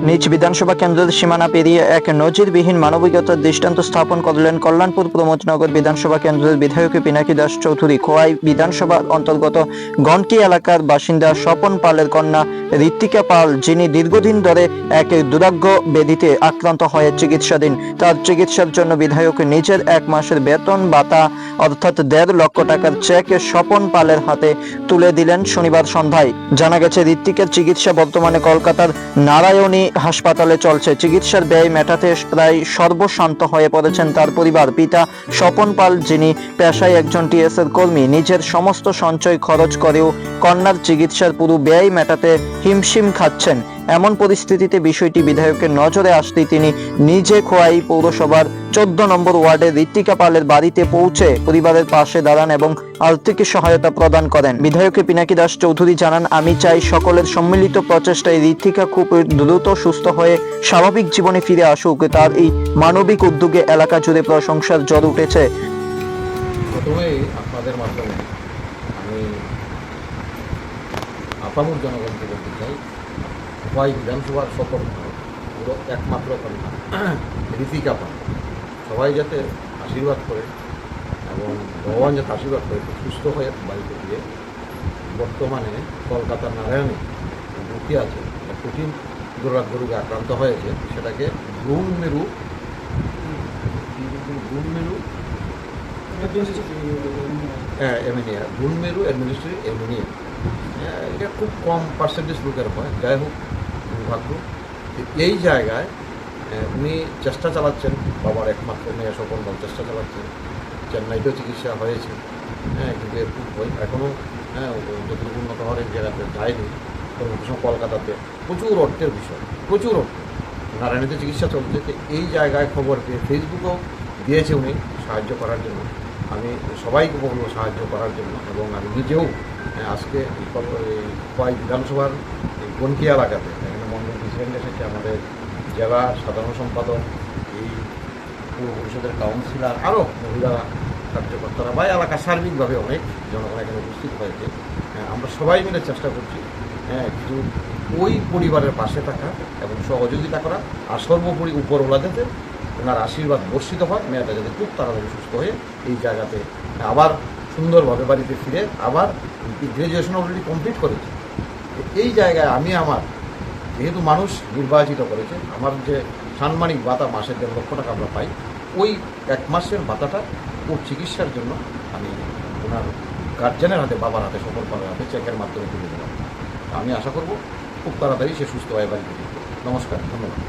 নিজ বিধানসভা কেন্দ্রের সীমানা পেরিয়ে এক নজিরবিহীন মানবিকতার দৃষ্টান্ত স্থাপন করলেন কল্যাণপুর প্রমোদনগর বিধানসভা কেন্দ্রের বিধায়ক পিনাকি দাস চৌধুরী। খোয়াই বিধানসভার অন্তর্গত গন্টি এলাকার বাসিন্দা স্বপন পালের কন্যা ঋত্বিকা পাল, যিনি দীর্ঘদিন ধরে এক দুরাগ্য ব্যাধিতে আক্রান্ত হয়ে চিকিৎসাধীন। তার চিকিৎসার জন্য বিধায়ক নিজের 1 মাসের বেতন ভাতা অর্থাৎ 1.5 লক্ষ টাকার চেক স্বপন পালের হাতে তুলে দিলেন শনিবার সন্ধ্যায়। জানা গেছে, ঋত্বিকের চিকিৎসা বর্তমানে কলকাতার নারায়ণী হাসপাতালে চলছে। চিকিৎসার ব্যয় মেটাতে প্রায় সর্বশান্ত হয়ে পড়েছেন তার পরিবার। পিতা স্বপন পাল, যিনি পেশায় একজন টিএসএর কর্মী, নিজের সমস্ত সঞ্চয় খরচ করেও কন্যার চিকিৎসার পুরো ব্যয় মেটাতে হিমশিম খাচ্ছেন। এমন পরিস্থিতিতে বিষয়টি বিধায়কের নজরে আসতেই তিনি নিজে খোয়াই পৌরসভার 14 নম্বর ওয়ার্ডে ঋত্বিকা পালের বাড়িতে পৌঁছে পরিবারের পাশে দাঁড়ান এবং আর্থিক সহায়তা প্রদান করেন। বিধায়ক পিনাকি দাস চৌধুরী জানান, আমি চাই সকলের সম্মিলিত প্রচেষ্টায় ঋত্বিকা খুব দ্রুত সুস্থ হয়ে স্বাভাবিক জীবনে ফিরে আসুক। তার এই মানবিক উদ্যোগে এলাকা জুড়ে প্রশংসার জ্বর উঠেছে। প্রথমেই আপনাদের মাধ্যমে আমি আপামর জনগণকে বলতে চাই, খোয়াই বিধানসভার সকল পুরো একমাত্র কন্যা ঋত্বিকা পাল সবাই যাতে আশীর্বাদ করে এবং ভগবান যাতে আশীর্বাদ করে সুস্থ হয়ে বাড়িতে ফিরে। বর্তমানে কলকাতার নারায়ণে ভর্তি আছে, কঠিন দুরাগ্য রোগে আক্রান্ত হয়েছে। সেটাকে ব্রুন মেরু এমিনিয়া, ব্রুন মেরু অ্যাডমিনিস্ট্রেটিভ এমিনিয়া। এটা খুব কম পার্সেন্টেজ লোকের হয়। যাই হোক, দুর্ভাগ্য এই জায়গায় উনি চেষ্টা চালাচ্ছেন, বাবার একমাত্র মেয়ে স্বপন পাল চেষ্টা চালাচ্ছেন। চেন্নাইতেও চিকিৎসা হয়েছে, কিন্তু এর খুব এখনও যতটুকু উন্নত হওয়ার এই জায়গাতে যায়নি। সর্বপ্রথম কলকাতাতে প্রচুর অর্থের বিষয়, প্রচুর অর্থ। নারায়ণীতে চিকিৎসা চলছে। এই জায়গায় খবর পেয়ে ফেসবুকেও দিয়েছে উনি সাহায্য করার জন্য। আমি সবাইকে বলবো সাহায্য করার জন্য। এবং আমি নিজেও আজকে খোয়াই বিধানসভার গন্টি এলাকাতে এখানে মন্ডল প্রেসিডেন্ট এসেছে, আমাদের জেলা সাধারণ সম্পাদক, এই পৌর পরিষদের কাউন্সিলর, আরও মহিলা কার্যকর্তারা বা এলাকা সার্বিকভাবে অনেক জনগণ এখানে উপস্থিত হয়েছে। আমরা সবাই মিলে চেষ্টা করছি কিছু ওই পরিবারের পাশে থাকা এবং সহযোগিতা করা, আর সর্বোপরি উপরওয়ালা যাতে ওনার আশীর্বাদ বর্ষিত হয়, মেয়েটা যাতে খুব তাড়াতাড়ি সুস্থ হয়ে এই জায়গাতে আবার সুন্দরভাবে বাড়িতে ফিরে আবার গ্র্যাজুয়েশন অলরেডি কমপ্লিট করেছে। এই জায়গায় আমি আমার যেহেতু মানুষ নির্বাচিত করেছে, আমার যে সাম্মানিক ভাতা মাসের 1.5 লক্ষ টাকা আমরা পাই, ওই 1 মাসের ভাতাটা ওর চিকিৎসার জন্য আমি ওনার গার্জেনের হাতে, বাবার হাতে, সকল পালের হাতে চেকের মাধ্যমে তুলে দিলাম। আমি আশা করব খুব তাড়াতাড়ি সে সুস্থ হয়ে বাড়িতে ফিরবে। নমস্কার, ধন্যবাদ।